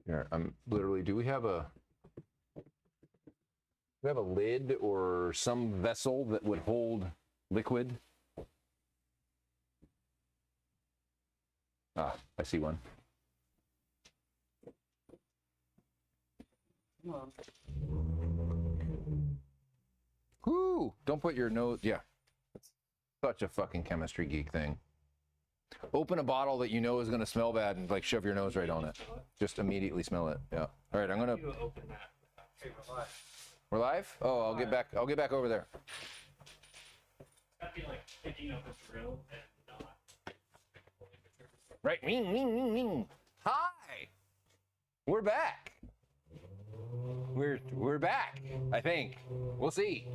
Here, I'm literally. Do we have a lid or some vessel that would hold liquid? Ah, I see one. Whoo! Don't put your nose. Yeah, it's such a fucking chemistry geek thing. Open a bottle that you know is going to smell bad and like shove your nose right on it. Just immediately smell it. Yeah. All right, I'm gonna. Open that. Okay, we're live. We're live? Oh, I'll get back. I'll get back over there. I'd be like picking up a drill and not. Right. Hi. We're back. We're back. I think. We'll see.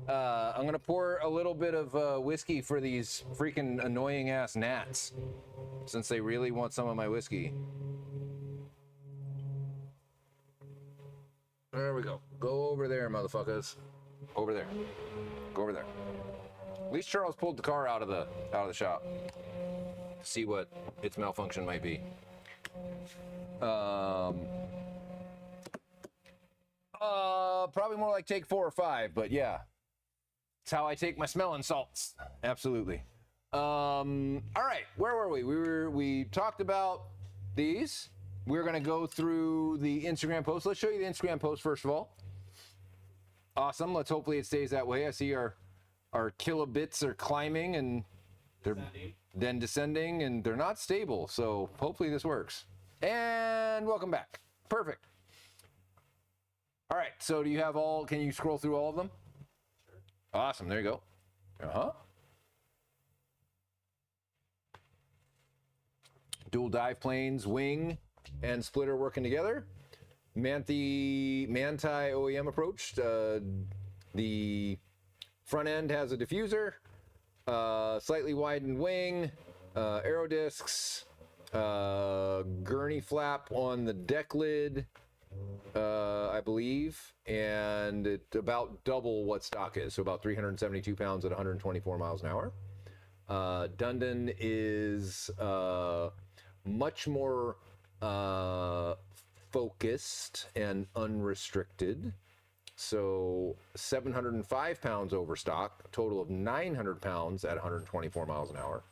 I'm gonna pour a little bit of whiskey for these freaking annoying ass gnats, since they really want some of my whiskey. There we go. Go over there, motherfuckers. Over there. Go over there. At least Charles pulled the car out of the shop to see what its malfunction might be. Probably more like take 4 or 5, but yeah. It's how I take my smelling salts. Absolutely. All right, where were we? We talked about these. We're gonna go through the Instagram post. Let's show you the Instagram post first of all. Awesome. Let's hopefully it stays that way. I see our kilobits are climbing and they're then descending and they're not stable. So hopefully this works. And welcome back. Perfect. All right. So do you have all? Can you scroll through all of them? Awesome. There you go. Dual dive planes, wing and splitter working together. Manti OEM approach. The front end has a diffuser, slightly widened wing, aero discs, gurney flap on the deck lid, I believe, and it's about double what stock is, so about 372 pounds at 124 miles an hour. Dundon is much more focused and unrestricted. So 705 pounds over stock, a total of 900 pounds at 124 miles an hour,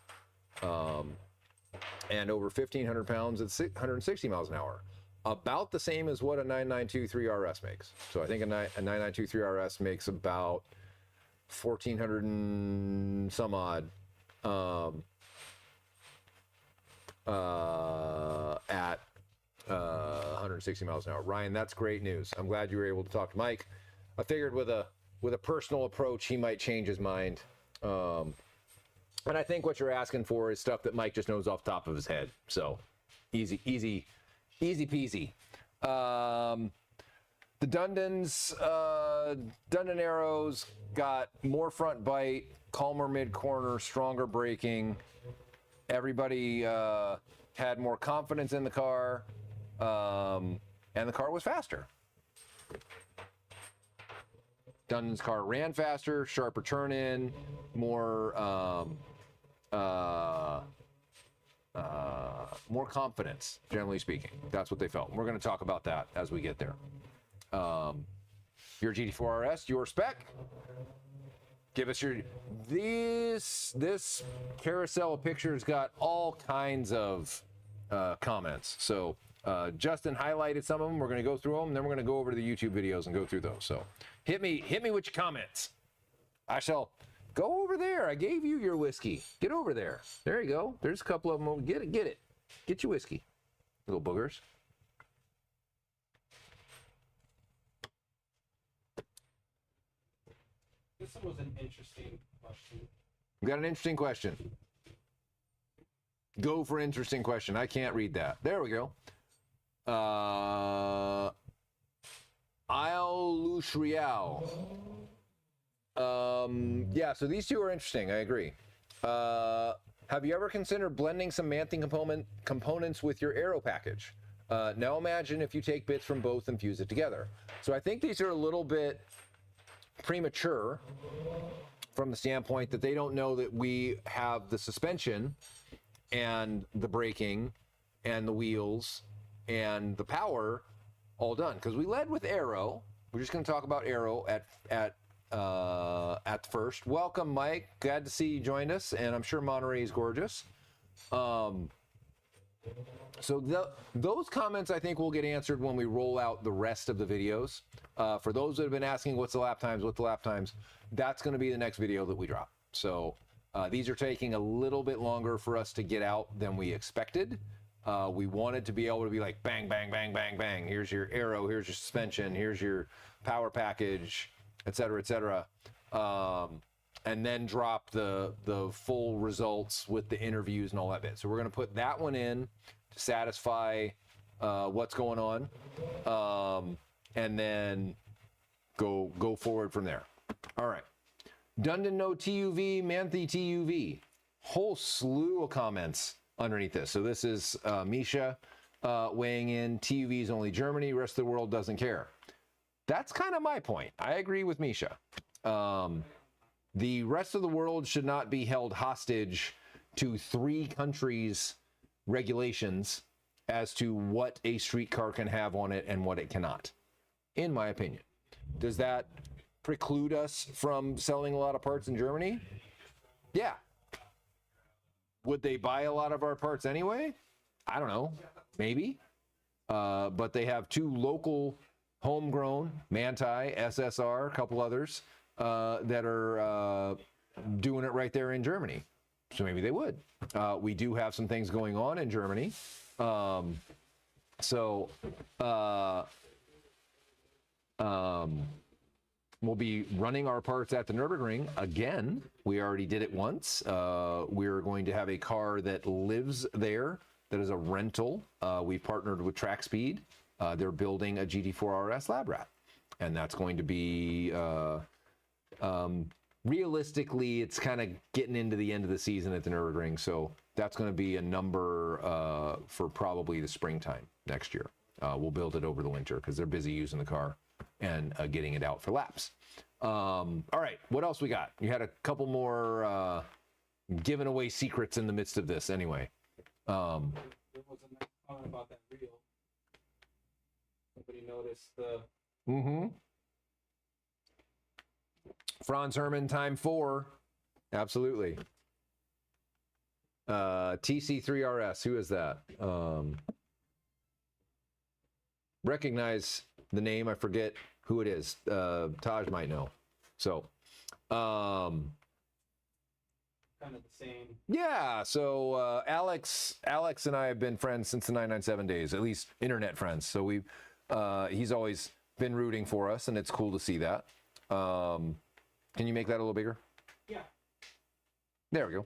and over 1,500 pounds at 160 miles an hour. About the same as what a 9923 RS makes. So I think a 9923 RS makes about 1,400 and some odd at 160 miles an hour. Ryan, that's great news. I'm glad you were able to talk to Mike. I figured with a personal approach, he might change his mind. And I think what you're asking for is stuff that Mike just knows off the top of his head. So easy peasy. The Dundons, Dundon Arrows got more front bite, calmer mid corner, stronger braking. Everybody had more confidence in the car. And the car was faster. Dundon's car ran faster, sharper turn in, more confidence, generally speaking. That's what they felt. We're going to talk about that as we get there. Your GT4 RS, your spec. Give us your this carousel of pictures got all kinds of comments. So Justin highlighted some of them. We're going to go through them, and then we're going to go over to the YouTube videos and go through those. So hit me with your comments. I shall go over there. I gave you your whiskey. Get over there. There you go. There's a couple of them. Get it. Get your whiskey, little boogers. This was an interesting question. We got an interesting question. Go for interesting question. I can't read that. There we go. Isle Lushrial. Yeah, so these two are interesting. I agree. Have you ever considered blending some manting components with your aero package? Now imagine if you take bits from both and fuse it together. So I think these are a little bit premature from the standpoint that they don't know that we have the suspension and the braking and the wheels and the power all done. Because we led with Aero. We're just going to talk about Aero at first. Welcome, Mike. Glad to see you joined us, and I'm sure Monterey is gorgeous. So those comments, I think, will get answered when we roll out the rest of the videos. For those that have been asking what's the lap times, that's going to be the next video that we drop. So these are taking a little bit longer for us to get out than we expected. We wanted to be able to be like bang, bang, bang, bang, bang. Here's your Aero, here's your suspension, here's your power package, et cetera, and then drop the full results with the interviews and all that bit. So we're going to put that one in to satisfy what's going on, and then go forward from there. All right. Dundon no TUV, Manthe TUV. Whole slew of comments underneath this. So this is Misha weighing in. TUV is only Germany. Rest of the world doesn't care. That's kind of my point. I agree with Misha. The rest of the world should not be held hostage to 3 countries' regulations as to what a street car can have on it and what it cannot, in my opinion. Does that preclude us from selling a lot of parts in Germany? Yeah. Would they buy a lot of our parts anyway? I don't know. Maybe. But they have 2 local homegrown, Manthey, SSR, a couple others, that are doing it right there in Germany. So maybe they would. We do have some things going on in Germany. We'll be running our parts at the Nürburgring again. We already did it once. We're going to have a car that lives there that is a rental. We've partnered with Track Speed. They're building a GT4 RS Lab Rat. And that's going to be, realistically, it's kind of getting into the end of the season at the Nürburgring. So that's going to be a number for probably the springtime next year. We'll build it over the winter because they're busy using the car and getting it out for laps. All right, what else we got? You had a couple more giving away secrets in the midst of this anyway. There was a nice comment about that reel. Nobody noticed the... Franz Hermann time 4. Absolutely. TC3RS, who is that? Recognize the name, I forget who it is. Taj might know. So, kind of the same. Yeah, so Alex and I have been friends since the 997 days, at least internet friends. So we've he's always been rooting for us, and it's cool to see that. Can you make that a little bigger? Yeah. There we go.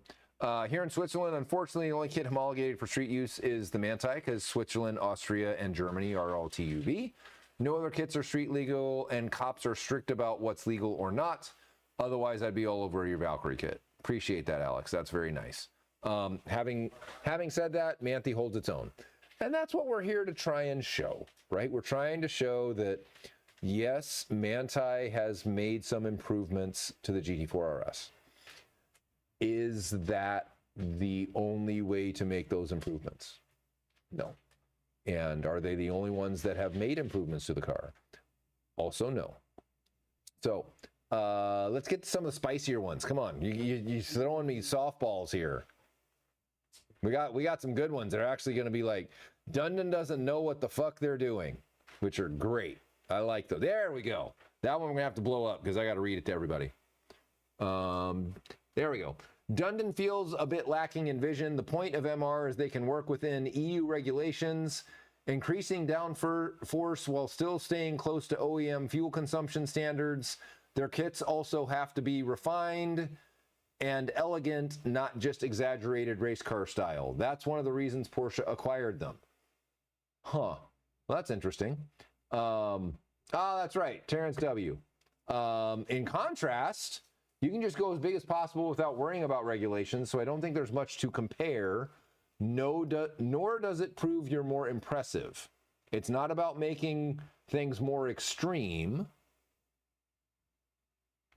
Here in Switzerland, unfortunately, the only kit homologated for street use is the Manthey, because Switzerland, Austria, and Germany are all TUV. No other kits are street legal, and cops are strict about what's legal or not. Otherwise, I'd be all over your Valkyrie kit. Appreciate that, Alex. That's very nice. Having said that, Manthe holds its own. And that's what we're here to try and show, right? We're trying to show that, yes, Manthey has made some improvements to the GT4 RS. Is that the only way to make those improvements? No. And are they the only ones that have made improvements to the car? Also, no. So let's get to some of the spicier ones. Come on, you're throwing me softballs here. We got some good ones that are actually going to be like, Dundon doesn't know what the fuck they're doing, which are great. I like those. There we go. That one we're going to have to blow up because I got to read it to everybody. There we go. Dundon feels a bit lacking in vision. The point of MR is they can work within EU regulations, increasing downforce while still staying close to OEM fuel consumption standards. Their kits also have to be refined and elegant, not just exaggerated race car style. That's one of the reasons Porsche acquired them. Huh. Well, that's interesting. That's right. Terrence W. In contrast, you can just go as big as possible without worrying about regulations, so I don't think there's much to compare. Nor does it prove you're more impressive. It's not about making things more extreme,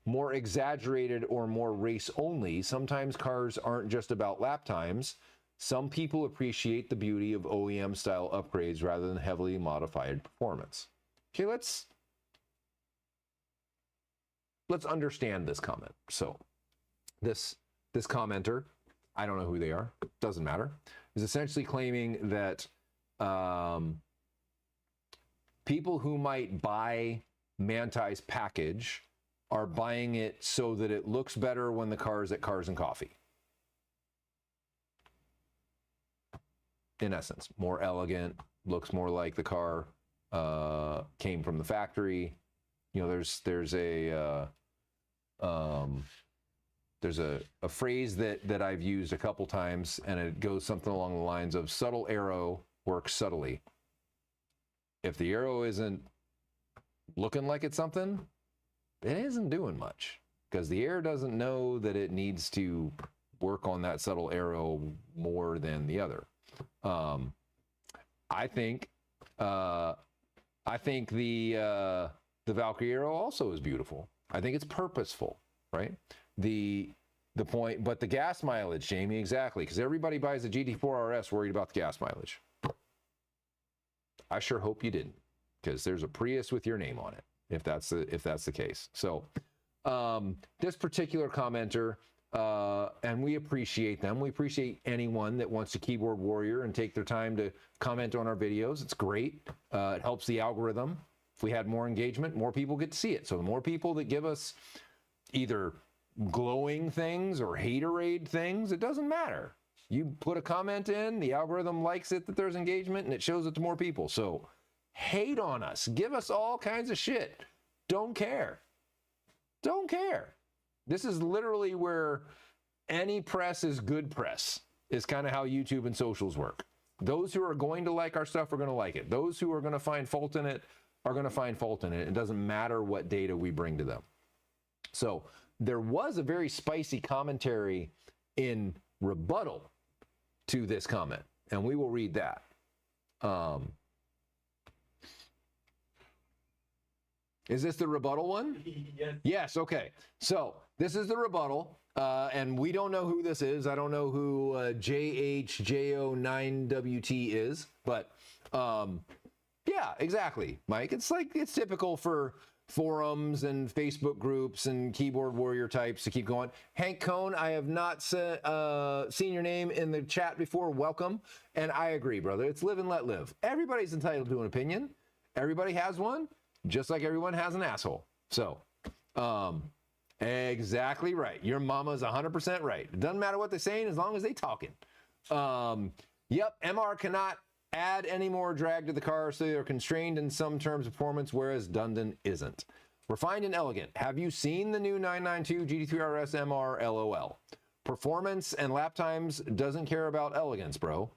more exaggerated, or more race only. Sometimes cars aren't just about lap times. Some people appreciate the beauty of OEM style upgrades rather than heavily modified performance. Okay, let's understand this comment. So this commenter, I don't know who they are, doesn't matter, is essentially claiming that people who might buy Mantai's package are buying it so that it looks better when the car is at Cars and Coffee. In essence, more elegant, looks more like the car came from the factory. You know, there's a phrase that I've used a couple times, and it goes something along the lines of subtle arrow works subtly. If the arrow isn't looking like it's something, it isn't doing much, because the air doesn't know that it needs to work on that subtle arrow more than the other. I think the Valkyrie arrow also is beautiful. I think it's purposeful, right? The point, but the gas mileage, Jamie, exactly, because everybody buys a GT4 RS worried about the gas mileage. I sure hope you didn't, because there's a Prius with your name on it, if that's the case. So this particular commenter, and we appreciate them. We appreciate anyone that wants to keyboard warrior and take their time to comment on our videos. It's great. It helps the algorithm. If we had more engagement, more people get to see it. So the more people that give us either glowing things or haterade things, it doesn't matter. You put a comment in, the algorithm likes it that there's engagement, and it shows it to more people. So hate on us. Give us all kinds of shit. Don't care. Don't care. This is literally where any press is good press, is kind of how YouTube and socials work. Those who are going to like our stuff are going to like it. Those who are going to find fault in it are going to find fault in it. It doesn't matter what data we bring to them. So there was a very spicy commentary in rebuttal to this comment, and we will read that. Is this the rebuttal one? Yes. Yes, okay. So this is the rebuttal, and we don't know who this is. I don't know who JHJO9WT is, but yeah, exactly, Mike. It's typical for forums and Facebook groups and keyboard warrior types to keep going. Hank Cohn, I have not seen your name in the chat before. Welcome. And I agree, brother. It's live and let live. Everybody's entitled to an opinion. Everybody has one, just like everyone has an asshole. So, exactly right. Your mama's 100% right. It doesn't matter what they're saying as long as they talking. Yep, MR cannot add any more drag to the car, so they're constrained in some terms of performance, whereas Dundon isn't. Refined and elegant. Have you seen the new 992 GT3 RS MR LOL? Performance and lap times doesn't care about elegance, bro.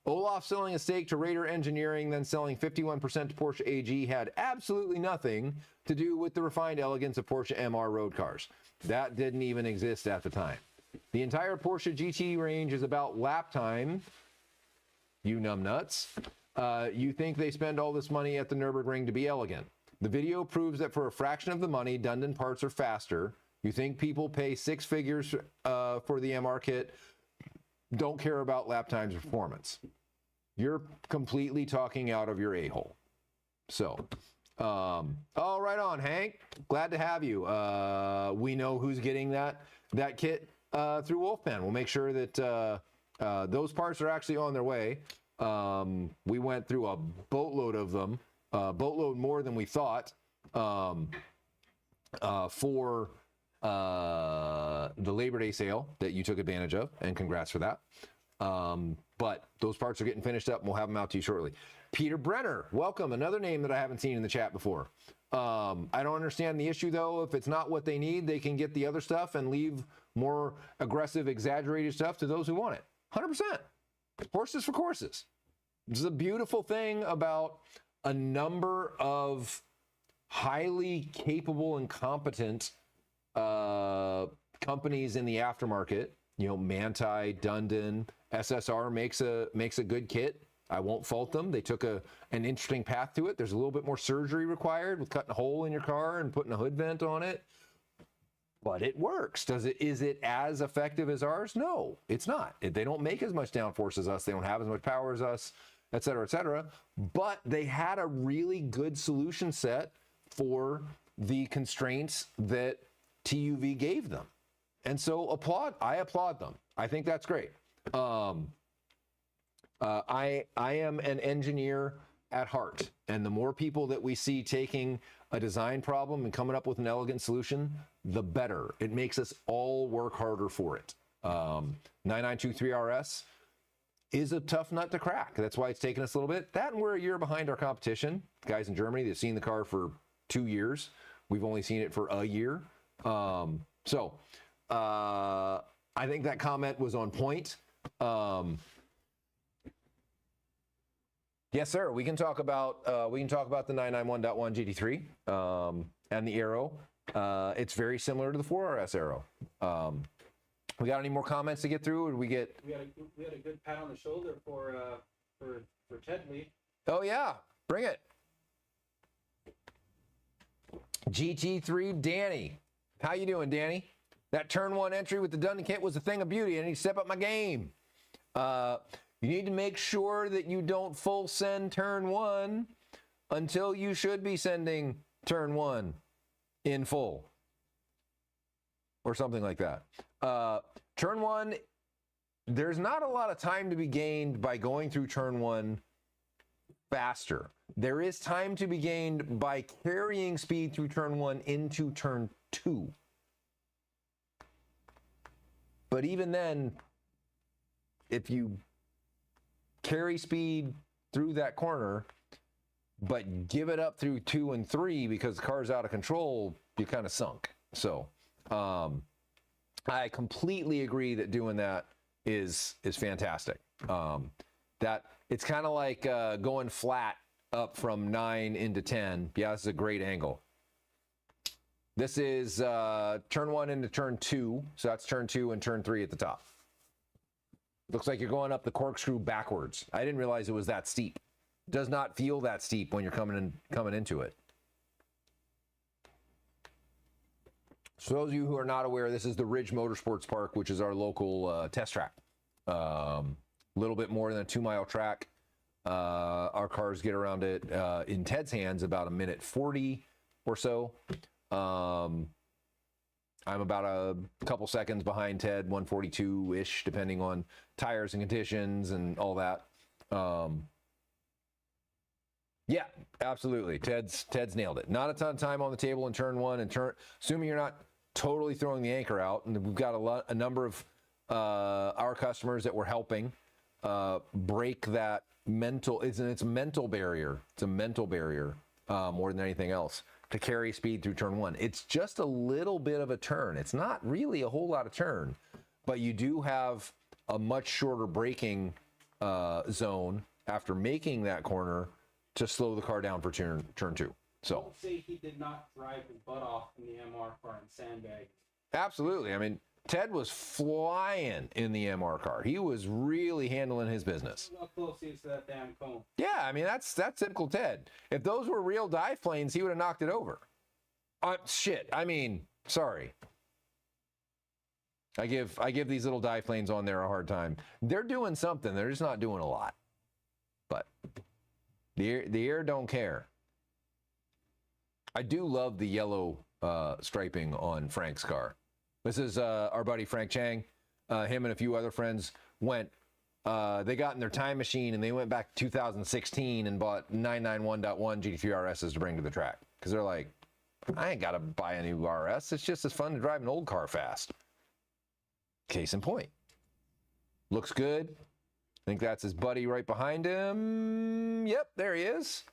Olaf selling a stake to Raider Engineering, then selling 51% to Porsche AG had absolutely nothing to do with the refined elegance of Porsche MR road cars. That didn't even exist at the time. The entire Porsche GT range is about lap time, you numbnuts. You think they spend all this money at the Nürburgring to be elegant. The video proves that for a fraction of the money, Dundon parts are faster. You think people pay 6 figures for the MR kit, don't care about lap times or performance. You're completely talking out of your a-hole. So, oh, right on, Hank. Glad to have you. We know who's getting that kit through Wolfman. We'll make sure that those parts are actually on their way. We went through a boatload of them, boatload more than we thought, for the Labor Day sale that you took advantage of, and congrats for that. But those parts are getting finished up, and we'll have them out to you shortly. Peter Brenner, welcome. Another name that I haven't seen in the chat before. I don't understand the issue, though. If it's not what they need, they can get the other stuff and leave more aggressive, exaggerated stuff to those who want it. 100%. Horses for courses. This is a beautiful thing about a number of highly capable and competent companies in the aftermarket. You know, Manthey, Dundon, SSR makes a good kit. I won't fault them. They took an interesting path to it. There's a little bit more surgery required with cutting a hole in your car and putting a hood vent on it. but it works. Is it as effective as ours? No, it's not. They don't make as much downforce as us. They don't have as much power as us, et cetera, et cetera. But they had a really good solution set for the constraints that TUV gave them. And so I applaud them. I think that's great. I am an engineer at heart, and the more people that we see taking a design problem and coming up with an elegant solution, the better. It makes us all work harder for it. 9923RS is a tough nut to crack. That's why it's taken us a little bit. That, and we're a year behind our competition. Guys in Germany, they've seen the car for 2 years. We've only seen it for a year. I think that comment was on point. Yes, sir. We can talk about the 991.1 GT3 and the Aero. It's very similar to the 4RS Aero. We got any more comments to get through? Or did we get? We had a good pat on the shoulder for Tedley. Oh yeah, bring it. GT3 Danny, how you doing, Danny? That turn 1 entry with the Dundee kit was a thing of beauty. I need to step up my game. You need to make sure that you don't full send turn 1 until you should be sending turn 1 in full. Or something like that. Turn 1, there's not a lot of time to be gained by going through turn 1 faster. There is time to be gained by carrying speed through turn 1 into turn 2. But even then, if you carry speed through that corner, but give it up through 2 and 3 because the car's out of control, you kind of sunk. So I completely agree that doing that is fantastic. That it's kind of like going flat up from 9 into 10. Yeah, this is a great angle. This is turn 1 into turn 2. So that's turn 2 and turn 3 at the top. Looks like you're going up the corkscrew backwards. I didn't realize it was that steep. Does not feel that steep when you're coming into it. So those of you who are not aware, this is the Ridge Motorsports Park, which is our local test track. Little bit more than a 2-mile track. Our cars get around it in Ted's hands about 1:40 or so. I'm about a couple seconds behind Ted, 1:42-ish, depending on tires and conditions and all that. Yeah, absolutely. Ted's nailed it. Not a ton of time on the table in turn 1 and assuming you're not totally throwing the anchor out. And we've got a number of our customers that we're helping break that mental. It's a mental barrier. It's a mental barrier more than anything else to carry speed through turn 1. It's just a little bit of a turn. It's not really a whole lot of turn, but you do have a much shorter braking zone after making that corner to slow the car down for turn 2. So Don't say he did not drive his butt off in the MR car and sandbag. absolutely. I mean, Ted was flying in the MR car. He was really handling his business. Look how close he is to that damn cone. Yeah, I mean, that's typical Ted. If those were real dive planes, he would have knocked it over. Shit. I mean, sorry. I give these little dive planes on there a hard time. They're doing something. They're just not doing a lot. But the air don't care. I do love the yellow striping on Frank's car. This is our buddy Frank Chang. Him and a few other friends went. They got in their time machine and they went back to 2016 and bought 991.1 GT3 RSs to bring to the track. Because they're like, I ain't got to buy a new RS. It's just as fun to drive an old car fast. Case in point. Looks good. I think that's his buddy right behind him. Yep, there he is.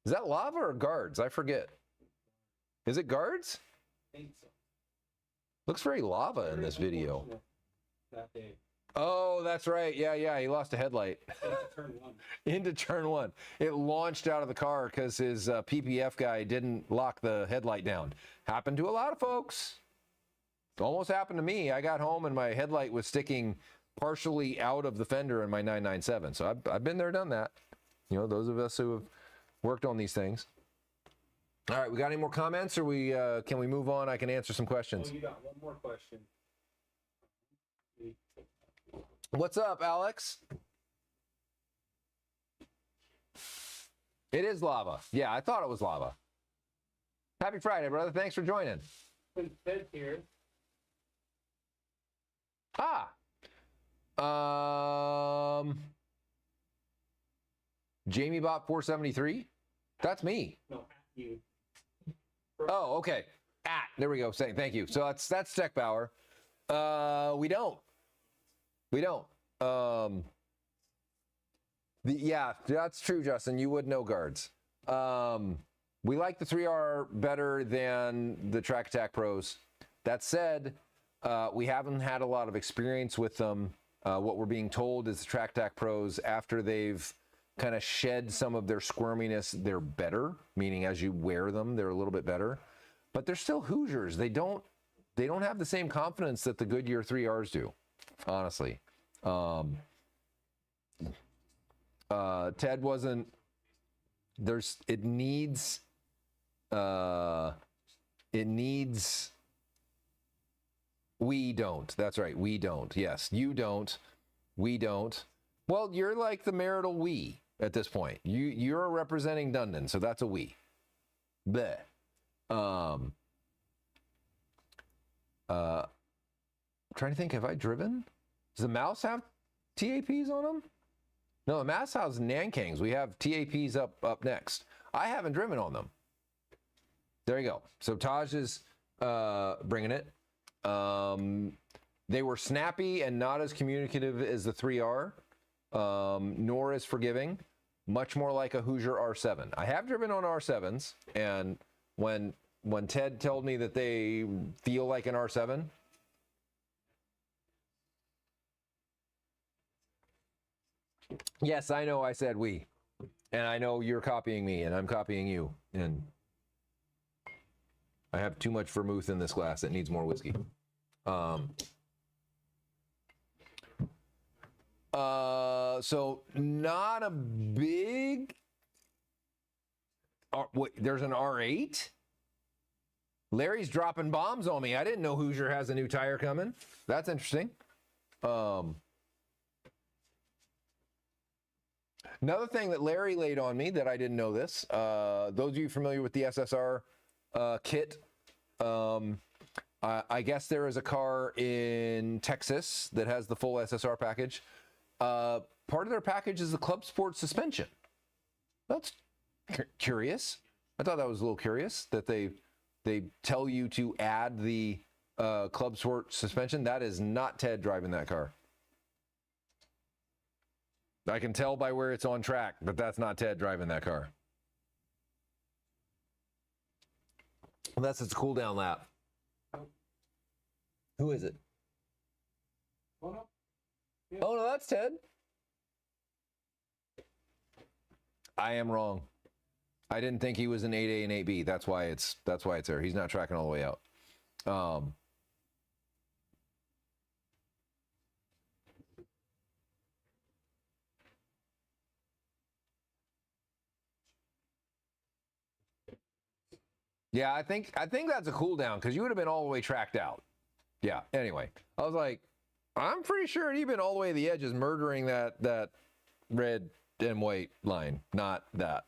Is that lava or guards? I forget. Is it guards? I think so. Looks very lava in this video. That day. Oh, that's right. Yeah. He lost a headlight Into turn 1. into turn 1. It launched out of the car because his PPF guy didn't lock the headlight down. Happened to a lot of folks. Almost happened to me. I got home and my headlight was sticking partially out of the fender in my 997. So I've been there, done that. You know, those of us who have worked on these things. All right, we got any more comments, or we can we move on? I can answer some questions. Oh, you got one more question. What's up, Alex? It is lava. Yeah, I thought it was lava. Happy Friday, brother. Thanks for joining. Since Ted's here, Jamie bought 473. That's me. no, you. Oh, okay. There we go. Saying thank you. So that's Tech Power. We don't. Yeah, that's true, Justin. You would know guards. We like the 3R better than the Track Attack Pros. That said, we haven't had a lot of experience with them. What we're being told is the Track Attack Pros, after they've kind of shed some of their squirminess, they're better, meaning as you wear them, they're a little bit better. But they're still Hoosiers. They don't have the same confidence that the Goodyear 3Rs do, honestly. Ted wasn't, it needs, we don't. That's right. We don't. Yes, you don't. We don't. Well, you're like the marital we at this point. You're representing Dundon, so that's a we. Bleh. Trying to think, have I driven? Does the Mouse have TAPs on them? No, the Mouse has Nankangs. We have TAPs up next. I haven't driven on them. There you go. So Taj is bringing it. They were snappy and not as communicative as the 3R, nor as forgiving. Much more like a Hoosier R7. I have driven on R7s, and when Ted told me that they feel like an R7, yes, I know I said we, and I know you're copying me, and I'm copying you, and I have too much vermouth in this glass. It needs more whiskey. So not a big. Wait, there's an R8. Larry's dropping bombs on me. I didn't know Hoosier has a new tire coming. That's interesting. Another thing that Larry laid on me that I didn't know this. Those of you familiar with the SSR kit, I guess there is a car in Texas that has the full SSR package. Part of their package is the Club Sport suspension. That's curious. I thought that was a little curious that they tell you to add the Club Sport suspension. That is not Ted driving that car. I can tell by where it's on track, but that's not Ted driving that car. Unless it's a cool down lap. Who is it? Oh, no. Yeah. Oh no, that's Ted. I am wrong. I didn't think he was an 8A and 8B. That's why it's there. He's not tracking all the way out. Yeah, I think that's a cool down because you would have been all the way tracked out. Yeah. Anyway, I was like, I'm pretty sure he'd been all the way to the edges murdering that red and white line, not that.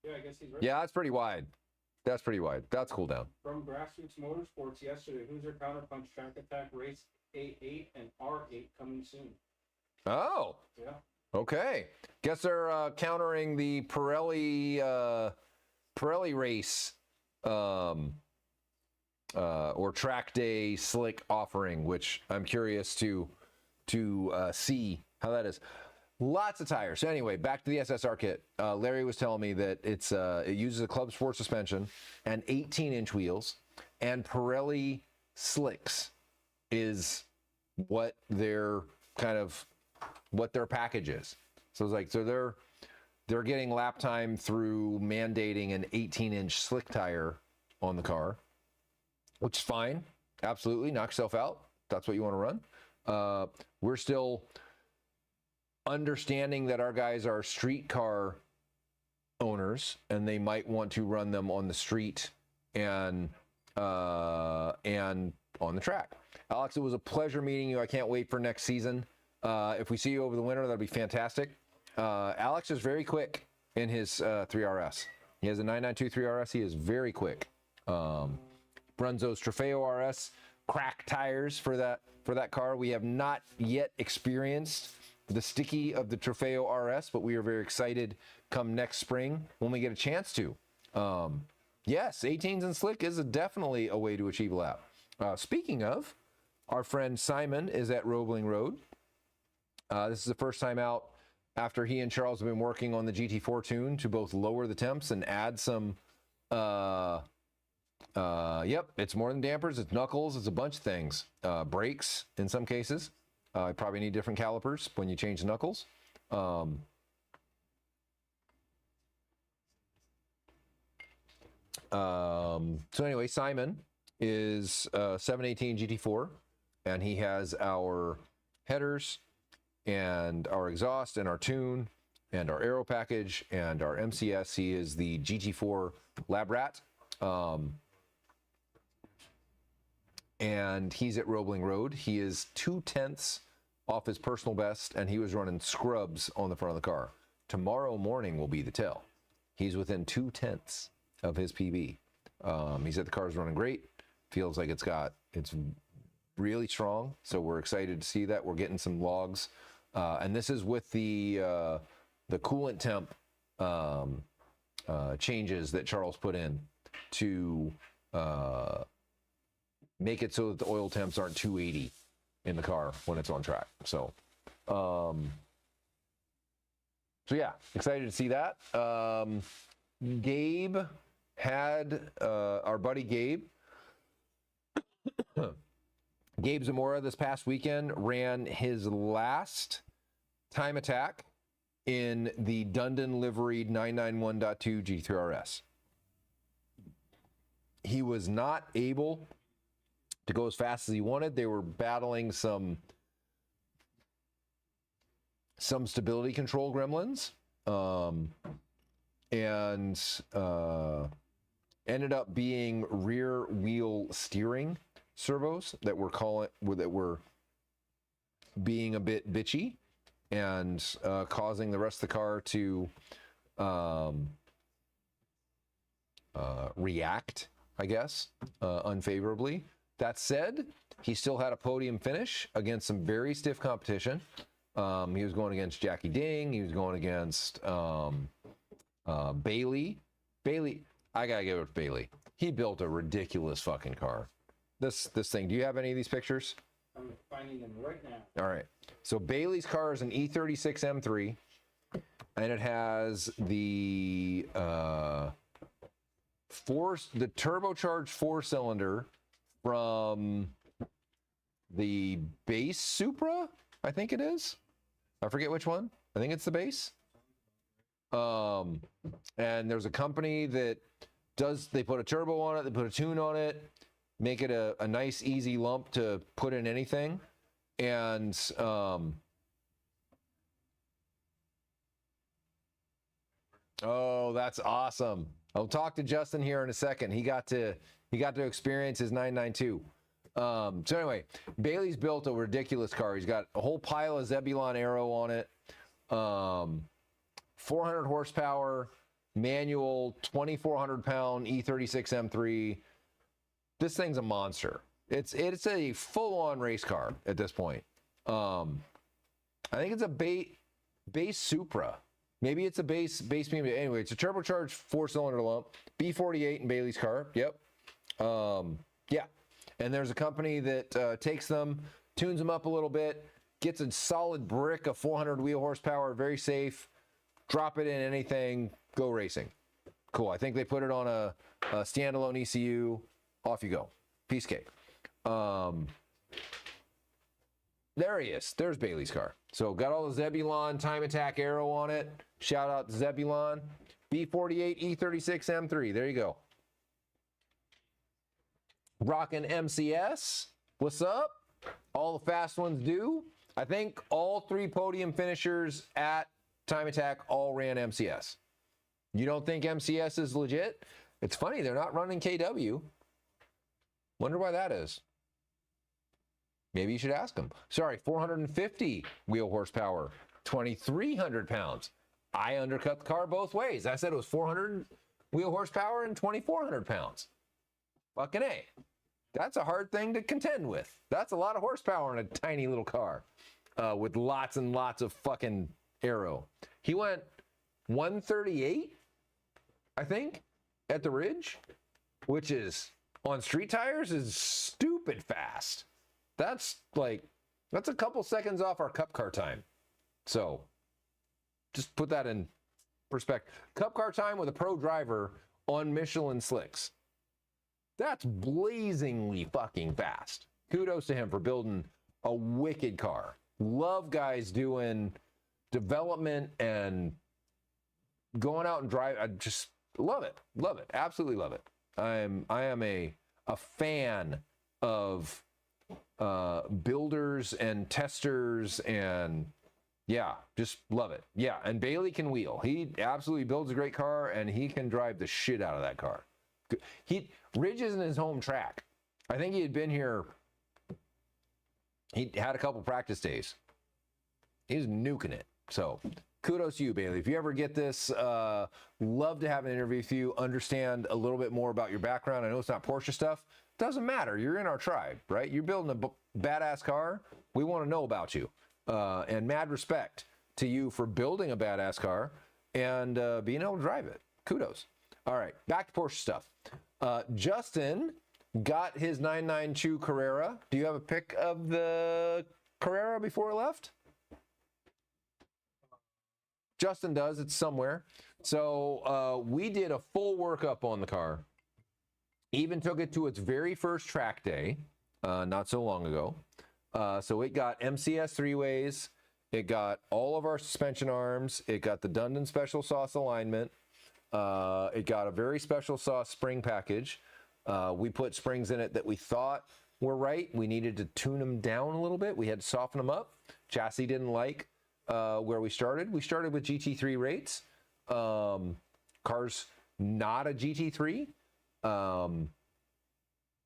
Yeah, I guess he's right. Yeah, that's pretty wide. That's pretty wide. That's cool down. From Grassroots Motorsports yesterday, Hoosier Counterpunch Track Attack Race A8 and R8 coming soon. Oh. Yeah. Okay. Guess they're countering the Pirelli race or track day slick offering, which I'm curious to see how that is. Lots of tires. So anyway, back to the SSR kit. Larry was telling me that it uses a Club Sport suspension and 18-inch wheels, and Pirelli slicks is what their package is. So it's like, so they're getting lap time through mandating an 18-inch slick tire on the car, which is fine. Absolutely, knock yourself out. That's what you want to run. We're still understanding that our guys are street car owners, and they might want to run them on the street and on the track. Alex, it was a pleasure meeting you. I can't wait for next season. If we see you over the winter, that'd be fantastic. Alex is very quick in his 3RS. He has a 992 3RS. He is very quick. Runs those Trofeo RS crack tires for that car. We have not yet experienced the sticky of the Trofeo RS, but we are very excited come next spring when we get a chance to. Yes, 18s and slick is definitely a way to achieve a lap. Speaking of, our friend Simon is at Roebling Road. This is the first time out after he and Charles have been working on the GT4 tune to both lower the temps and add some, it's more than dampers, it's knuckles, it's a bunch of things. Brakes in some cases. You probably need different calipers when you change the knuckles. So anyway, Simon is 718 GT4, and he has our headers and our exhaust and our tune and our aero package and our MCS. He is the GT4 Lab Rat. And he's at Roebling Road. He is 0.2 off his personal best, and he was running scrubs on the front of the car. Tomorrow morning will be the tell. He's within 0.2 of his PB. He said the car's running great. Feels like it's really strong. So we're excited to see that. We're getting some logs, and this is with the coolant temp changes that Charles put in to make it so that the oil temps aren't 280 in the car when it's on track. So yeah, excited to see that. Gabe had our buddy Gabe Zamora this past weekend ran his last time attack in the Dundon liveried 991.2 GT3 RS. He was not able to go as fast as he wanted. They were battling some stability control gremlins, and ended up being rear wheel steering servos that were being a bit bitchy and causing the rest of the car to react, I guess, unfavorably. That said, he still had a podium finish against some very stiff competition. He was going against Jackie Ding. He was going against Bailey. Bailey, I gotta give it to Bailey. He built a ridiculous fucking car. This thing. Do you have any of these pictures? I'm finding them right now. All right. So Bailey's car is an E36 M3, and it has the turbocharged 4-cylinder from the base Supra, I think it is. I forget which one. I think it's the base. And there's a company that they put a turbo on it, they put a tune on it, make it a nice easy lump to put in anything. And oh, that's awesome. I'll talk to Justin here in a second. He got to experience his 992. So anyway, Bailey's built a ridiculous car. He's got a whole pile of Zebulon Aero on it. 400 horsepower, manual, 2,400 pound E36 M3. This thing's a monster. It's a full-on race car at this point. I think it's a base Supra. Maybe it's a base beam. Anyway, it's a turbocharged 4-cylinder lump, B48 in Bailey's car. Yep. Yeah. And there's a company that takes them, tunes them up a little bit, gets a solid brick of 400 wheel horsepower, very safe. Drop it in anything, go racing. Cool. I think they put it on a standalone ECU. Off you go. Piece cake. There he is. There's Bailey's car. So got all the Zebulon Time Attack Aero on it. Shout out to Zebulon. B48 E36 M3. There you go. Rockin' MCS. What's up? All the fast ones do. I think all 3 podium finishers at Time Attack all ran MCS. You don't think MCS is legit? It's funny, they're not running KW. Wonder why that is. Maybe you should ask them. Sorry, 450 wheel horsepower, 2,300 pounds. I undercut the car both ways. I said it was 400 wheel horsepower and 2,400 pounds. Fucking A. That's a hard thing to contend with. That's a lot of horsepower in a tiny little car with lots and lots of fucking aero. He went 138, I think, at the Ridge, which is on street tires is stupid fast. That's a couple seconds off our Cup car time. So just put that in perspective. Cup car time with a pro driver on Michelin slicks. That's blazingly fucking fast. Kudos to him for building a wicked car. Love guys doing development and going out and drive. I just love it. Love it. Absolutely love it. I am a fan of builders and testers, and yeah, just love it. Yeah, and Bailey can wheel. He absolutely builds a great car, and he can drive the shit out of that car. Ridge isn't his home track. I think he had been here. He had a couple practice days. He's nuking it. So kudos to you, Bailey. If you ever get this, love to have an interview with you, understand a little bit more about your background. I know it's not Porsche stuff. Doesn't matter. You're in our tribe, right? You're building a badass car. We want to know about you. And mad respect to you for building a badass car and being able to drive it. Kudos. All right, back to Porsche stuff. Justin got his 992 Carrera. Do you have a pic of the Carrera before it left? Justin does. It's somewhere. So we did a full workup on the car. Even took it to its very first track day, not so long ago. So it got MCS three-ways. It got all of our suspension arms. It got the Dundon Special Sauce alignment. It got a very special sauce spring package. We put springs in it that we thought were right. We needed to tune them down a little bit. We had to soften them up. Chassis didn't like where we started. We started with GT3 rates. Car's not a GT3.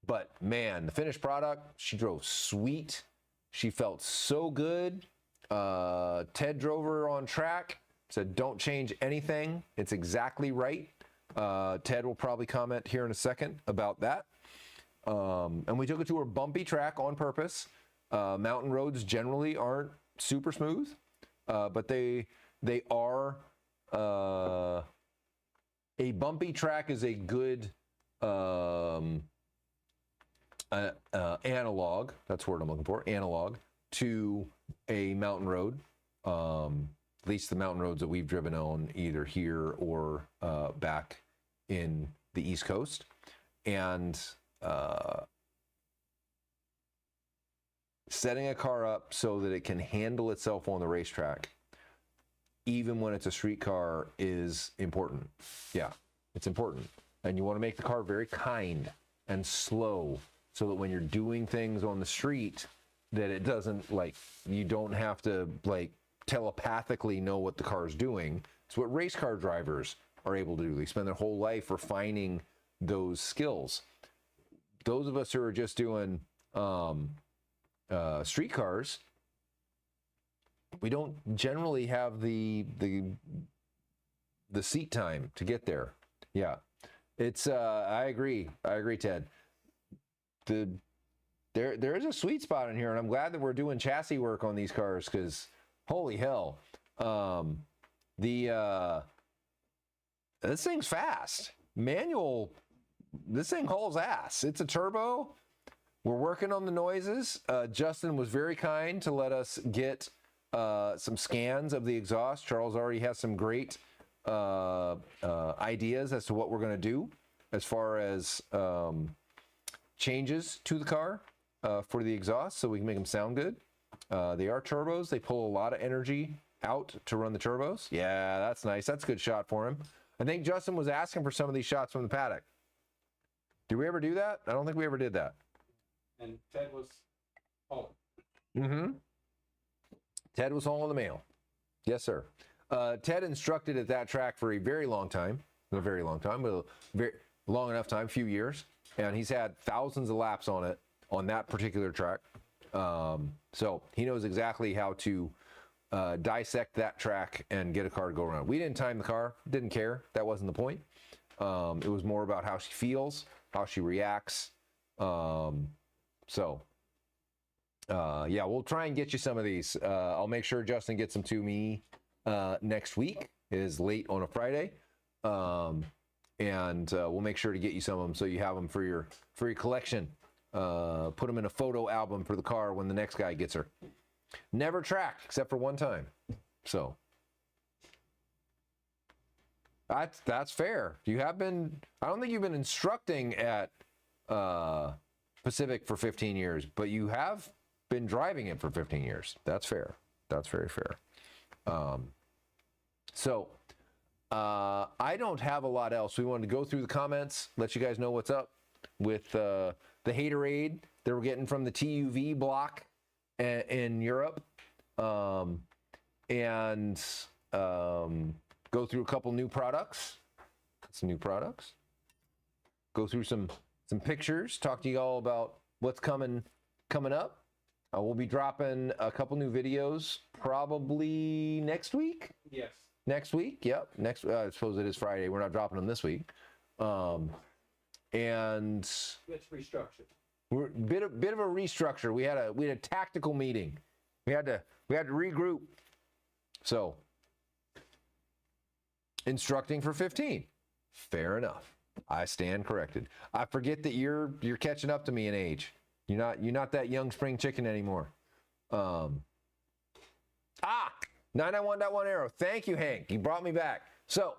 But man, the finished product, she drove sweet. She felt so good. Ted drove her on track, said don't change anything. It's exactly right. Ted will probably comment here in a second about that. And we took it to a bumpy track on purpose. Mountain roads generally aren't super smooth, but they are, a bumpy track is a good analog, that's the word I'm looking for, analog to a mountain road. At least the mountain roads that we've driven on either here or back in the East Coast. And setting a car up so that it can handle itself on the racetrack, even when it's a street car, is important. Yeah, it's important. And you want to make the car very kind and slow so that when you're doing things on the street, that it doesn't, like, you don't have to, like, telepathically know what the car is doing. It's what race car drivers are able to do. They spend their whole life refining those skills. Those of us who are just doing street cars, we don't generally have the seat time to get there. Yeah, it's I agree, Ted. There is a sweet spot in here, and I'm glad that we're doing chassis work on these cars, because holy hell, this thing's fast. Manual, this thing hauls ass. It's a turbo. We're working on the noises. Justin was very kind to let us get some scans of the exhaust. Charles already has some great ideas as to what we're going to do as far as changes to the car for the exhaust, so we can make them sound good. They are turbos. They pull a lot of energy out to run the turbos. Yeah, that's nice. That's a good shot for him. I think Justin was asking for some of these shots from the paddock. Did we ever do that? I don't think we ever did that. And Ted was hauling. Mm-hmm. Ted was hauling the mail. Yes, sir. Ted instructed at that track for a very long time, not a very long time, but a very long enough time, few years, and he's had thousands of laps on it on that particular track. So he knows exactly how to dissect that track and get a car to go around. We didn't time the car, didn't care. That wasn't the point. It was more about how she feels, how she reacts. Yeah, we'll try and get you some of these. I'll make sure Justin gets them to me next week. It is late on a Friday. We'll make sure to get you some of them so you have them for your collection. Put them in a photo album for the car when the next guy gets her. Never tracked except for one time. So that's fair. You have been, I don't think you've been instructing at Pacific for 15 years, but you have been driving it for 15 years. That's fair. That's very fair. I don't have a lot else. We wanted to go through the comments, let you guys know what's up with the haterade that we're getting from the TUV block in Europe, go through a couple new products, go through some pictures, talk to you all about what's coming up. We'll be dropping a couple new videos probably next week. Yes. Next week, yep. I suppose it is Friday. We're not dropping them this week. It's restructured. We're bit of a restructure. We had a tactical meeting. We had to regroup. So, instructing for 15. Fair enough. I stand corrected. I forget that you're catching up to me in age. You're not that young spring chicken anymore. 991.1 Aero. Thank you, Hank. You brought me back. So,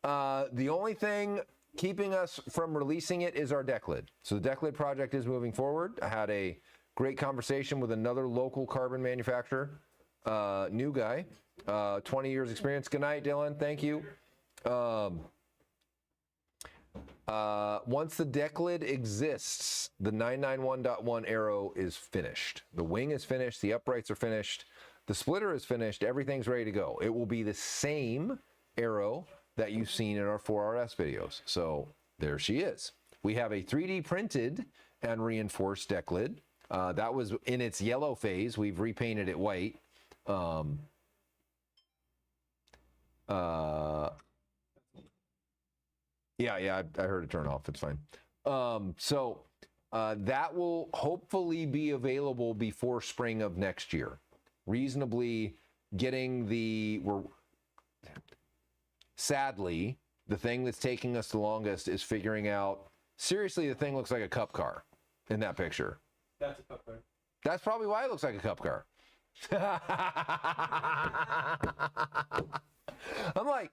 the only thing keeping us from releasing it is our deck lid. So the deck lid project is moving forward. I had a great conversation with another local carbon manufacturer, new guy, 20 years experience. Good night, Dylan. Thank you. Once the deck lid exists, the 991.1 Aero is finished. The wing is finished. The uprights are finished. The splitter is finished. Everything's ready to go. It will be the same Aero that you've seen in our 4RS videos. So there she is. We have a 3D printed and reinforced deck lid. That was in its yellow phase. We've repainted it white. I heard it turn off. It's fine. That will hopefully be available before spring of next year. Reasonably sadly, the thing that's taking us the longest is figuring out, seriously, the thing looks like a cup car in that picture. That's a cup car. That's probably why it looks like a cup car. I'm like,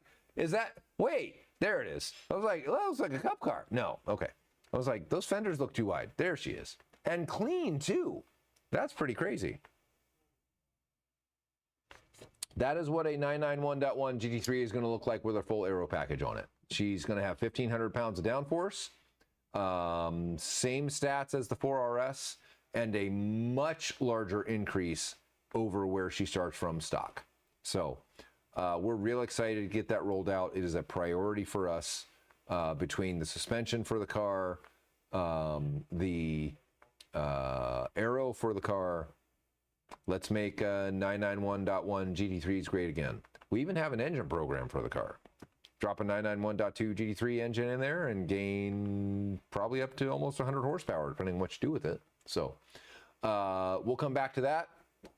wait, there it is. I was like, well, that looks like a cup car. No, okay. I was like, those fenders look too wide. There she is. And clean, too. That's pretty crazy. That is what a 991.1 GT3 is going to look like with a full aero package on it. She's going to have 1,500 pounds of downforce, same stats as the 4RS, and a much larger increase over where she starts from stock. So we're real excited to get that rolled out. It is a priority for us between the suspension for the car, the aero for the car. Let's make 991.1 GT3s great again. We even have an engine program for the car. Drop a 991.2 GT3 engine in there and gain probably up to almost 100 horsepower, depending on what you do with it. So we'll come back to that.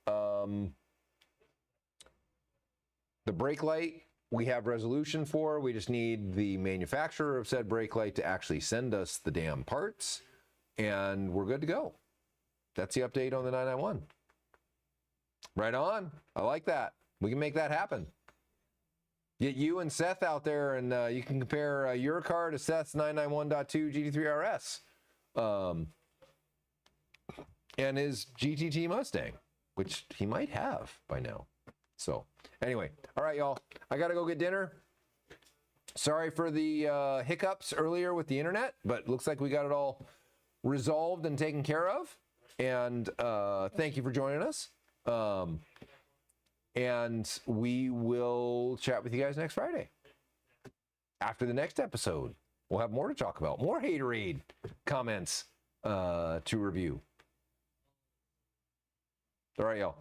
The brake light, we have resolution for. We just need the manufacturer of said brake light to actually send us the damn parts, and we're good to go. That's the update on the 991. Right on. I like that. We can make that happen. Get you and Seth out there, and you can compare your car to Seth's 991.2 GT3 RS and his GTT Mustang, which he might have by now. So anyway, all right, y'all. I got to go get dinner. Sorry for the hiccups earlier with the internet, but looks like we got it all resolved and taken care of. And thank you for joining us. And we will chat with you guys next Friday. After the next episode, we'll have more to talk about, more haterade comments to review. All right, y'all.